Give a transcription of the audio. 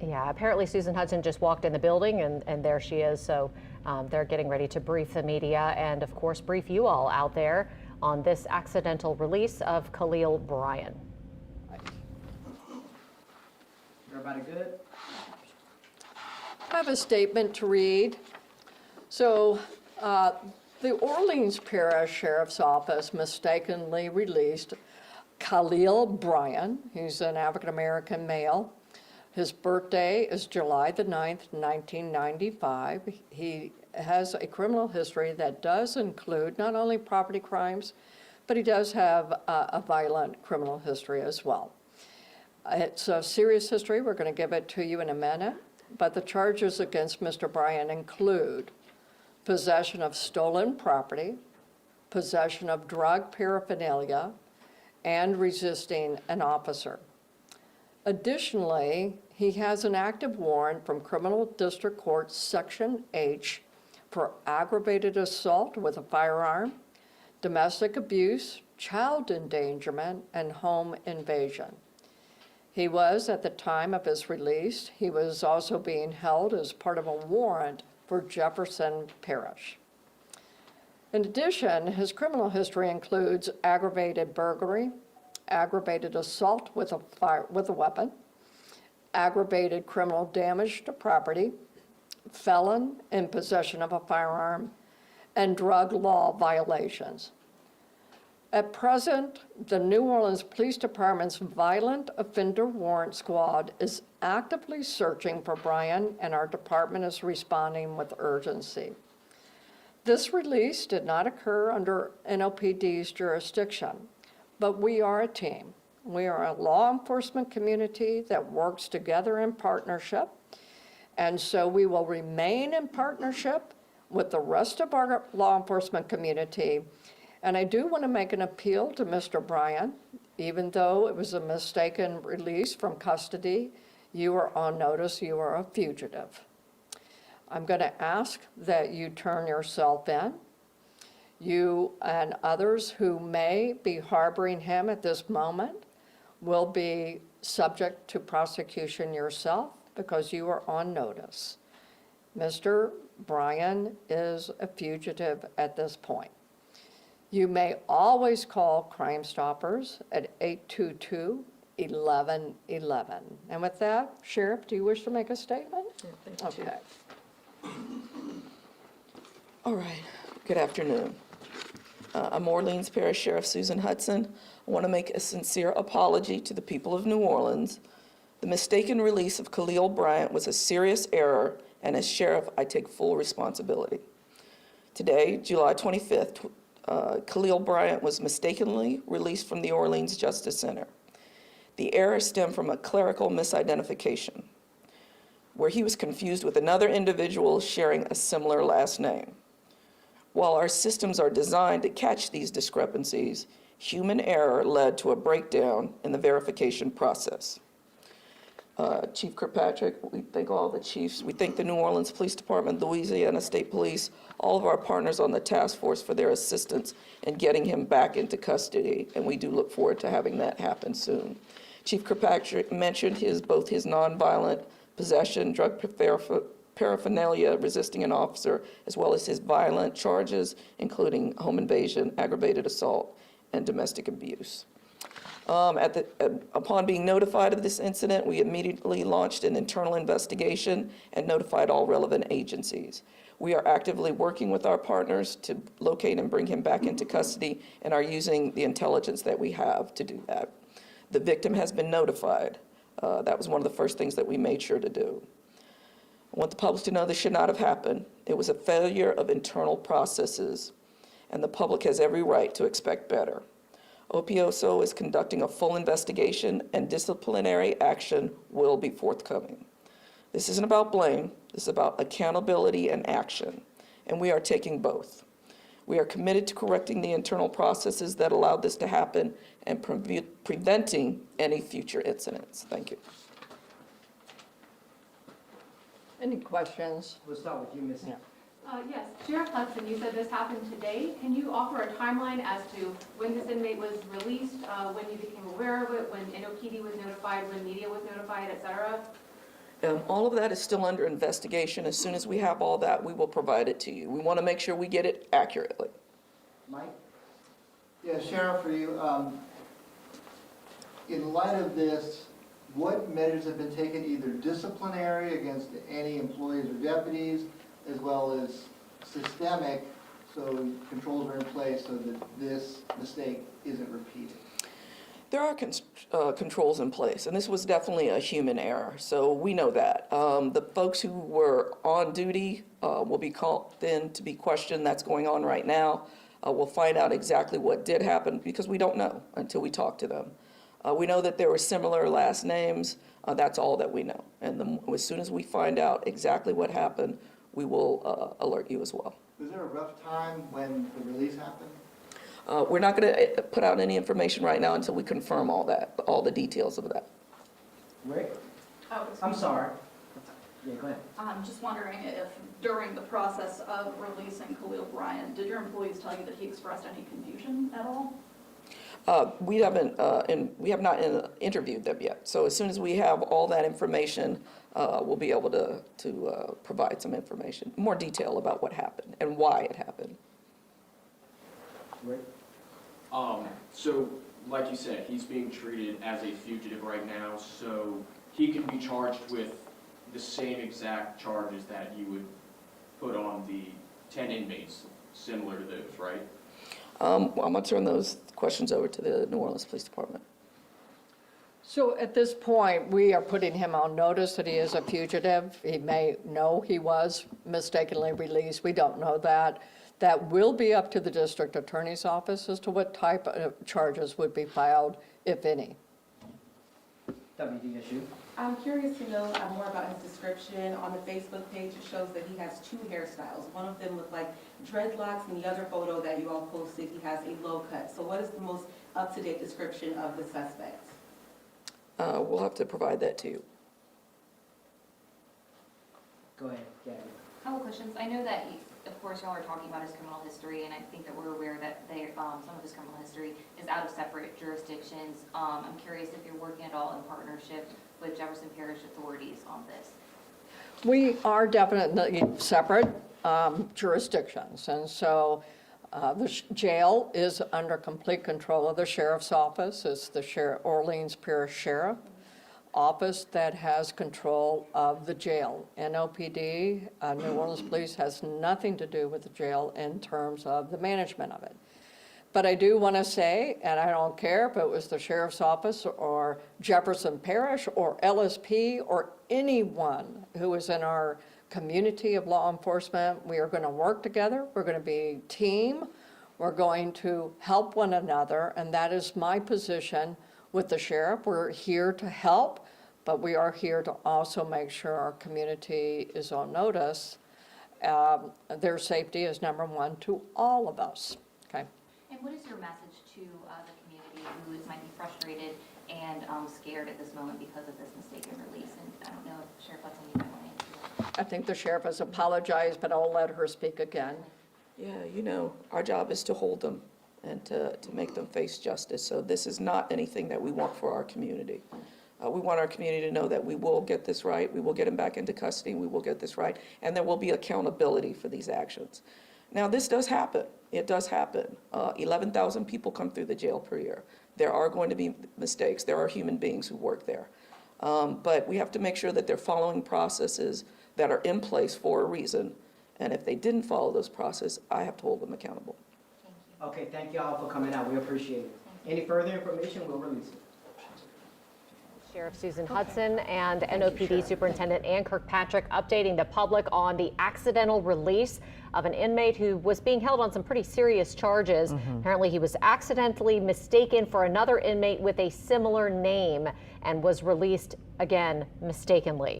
Yeah, apparently Susan Hudson just walked in the building and there she is. So they're getting ready to brief the media and, of course, brief you all out there on this accidental release of Khalil Bryan. Everybody good? I have a statement to read. So the Orleans Parish Sheriff's Office mistakenly released Khalil Bryan. He's an African-American male. His birthday is July the 9th, 1995. He has a criminal history that does include not only property crimes, but he does have a violent criminal history as well. It's a serious history. We're going to give it to you in a minute. But the charges against Mr. Bryan include possession of stolen property, possession of drug paraphernalia, and resisting an officer. Additionally, he has an active warrant from Criminal District Court Section H for aggravated assault with a firearm, domestic abuse, child endangerment, and home invasion. He was, at the time of his release, he was also being held as part of a warrant for Jefferson Parish. In addition, his criminal history includes aggravated burglary, aggravated assault with a weapon, aggravated criminal damage to property, felon in possession of a firearm, and drug law violations. At present, the New Orleans Police Department's Violent Offender Warrant Squad is actively searching for Bryan, and our department is responding with urgency. This release did not occur under NOPD's jurisdiction, but we are a team. We are a law enforcement community that works together in partnership, and so we will remain in partnership with the rest of our law enforcement community. And I do want to make an appeal to Mr. Bryan. Even though it was a mistaken release from custody, you are on notice, you are a fugitive. I'm going to ask that you turn yourself in. You and others who may be harboring him at this moment will be subject to prosecution yourself because you are on notice. Mr. Bryan is a fugitive at this point. You may always call Crime Stoppers at 822-1111. And with that, Sheriff, do you wish to make a statement? Yeah, thank you. Okay. All right, good afternoon. I'm Orleans Parish Sheriff Susan Hudson. I want to make a sincere apology to the people of New Orleans. The mistaken release of Khalil Bryan was a serious error, and as sheriff, I take full responsibility. Today, July 25th, Khalil Bryan was mistakenly released from the Orleans Justice Center. The error stemmed from a clerical misidentification, where he was confused with another individual sharing a similar last name. While our systems are designed to catch these discrepancies, human error led to a breakdown in the verification process. Chief Kirkpatrick, we thank all the chiefs. We thank the New Orleans Police Department, Louisiana State Police, all of our partners on the task force for their assistance in getting him back into custody, and we do look forward to having that happen soon. Chief Kirkpatrick mentioned both his nonviolent possession, drug paraphernalia, resisting an officer, as well as his violent charges, including home invasion, aggravated assault, and domestic abuse. Upon being notified of this incident, we immediately launched an internal investigation and notified all relevant agencies. We are actively working with our partners to locate and bring him back into custody and are using the intelligence that we have to do that. The victim has been notified. That was one of the first things that we made sure to do. I want the public to know this should not have happened. It was a failure of internal processes, and the public has every right to expect better. OPOSO is conducting a full investigation, and disciplinary action will be forthcoming. This isn't about blame. This is about accountability and action, and we are taking both. We are committed to correcting the internal processes that allowed this to happen and preventing any future incidents. Thank you. Any questions? We'll start with you, Ms. Yeah. Yes, Sheriff Hudson, you said this happened today. Can you offer a timeline as to when this inmate was released, when you became aware of it, when NOPD was notified, when media was notified, et cetera? All of that is still under investigation. As soon as we have all that, we will provide it to you. We want to make sure we get it accurately. Mike? Yeah, Sheriff, for you, in light of this, what measures have been taken, either disciplinary against any employees or deputies, as well as systemic, so controls are in place so that this mistake isn't repeated? There are controls in place, and this was definitely a human error, so we know that. The folks who were on duty will be called in to be questioned. That's going on right now. We'll find out exactly what did happen, because we don't know until we talk to them. We know that there were similar last names. That's all that we know. And as soon as we find out exactly what happened, we will alert you as well. Was there a rough time when the release happened? We're not going to put out any information right now until we confirm all that, all the details of that. Rick? Oh, I'm sorry. Yeah, go ahead. I'm just wondering if during the process of releasing Khalil Bryan, did your employees tell you that he expressed any confusion at all? We have not interviewed them yet. So as soon as we have all that information, we'll be able to provide some information, more detail about what happened and why it happened. Rick? So, like you said, he's being treated as a fugitive right now, so he can be charged with the same exact charges that you would put on the 10 inmates, similar to those, right? I'm going to turn those questions over to the New Orleans Police Department. So at this point, we are putting him on notice that he is a fugitive. He may know he was mistakenly released. We don't know that. That will be up to the district attorney's office as to what type of charges would be filed, if any. WDSU? I'm curious to know more about his description. On the Facebook page, it shows that he has two hairstyles. One of them looked like dreadlocks, and the other photo that you all posted, he has a low cut. So what is the most up-to-date description of the suspect? We'll have to provide that to you. Go ahead, Gabby. Couple questions. I know that, of course, y'all are talking about his criminal history, and I think that we're aware that some of his criminal history is out of separate jurisdictions. I'm curious if you're working at all in partnership with Jefferson Parish authorities on this. We are definitely separate jurisdictions, and so the jail is under complete control of the sheriff's office. It's the Orleans Parish Sheriff office that has control of the jail. NOPD, New Orleans Police, has nothing to do with the jail in terms of the management of it. But I do want to say, and I don't care if it was the sheriff's office or Jefferson Parish or LSP or anyone who is in our community of law enforcement, we are going to work together. We're going to be a team. We're going to help one another, and that is my position with the sheriff. We're here to help, but we are here to also make sure our community is on notice. Their safety is number one to all of us, okay? And what is your message to the community who might be frustrated and scared at this moment because of this mistaken release? And I don't know if Sheriff Hudson, you might want to answer that. I think the sheriff has apologized, but I'll let her speak again. Yeah, you know, our job is to hold them and to make them face justice. So this is not anything that we want for our community. We want our community to know that we will get this right, we will get him back into custody, we will get this right, and there will be accountability for these actions. Now, this does happen. It does happen. 11,000 people come through the jail per year. There are going to be mistakes. There are human beings who work there. But we have to make sure that they're following processes that are in place for a reason. And if they didn't follow those processes, I have to hold them accountable. Thank you. Okay, thank you all for coming out. We appreciate it. Any further information, we'll release it. Sheriff Susan Hudson and NOPD Superintendent Ann Kirkpatrick updating the public on the accidental release of an inmate who was being held on some pretty serious charges. Apparently he was accidentally mistaken for another inmate with a similar name and was released again mistakenly.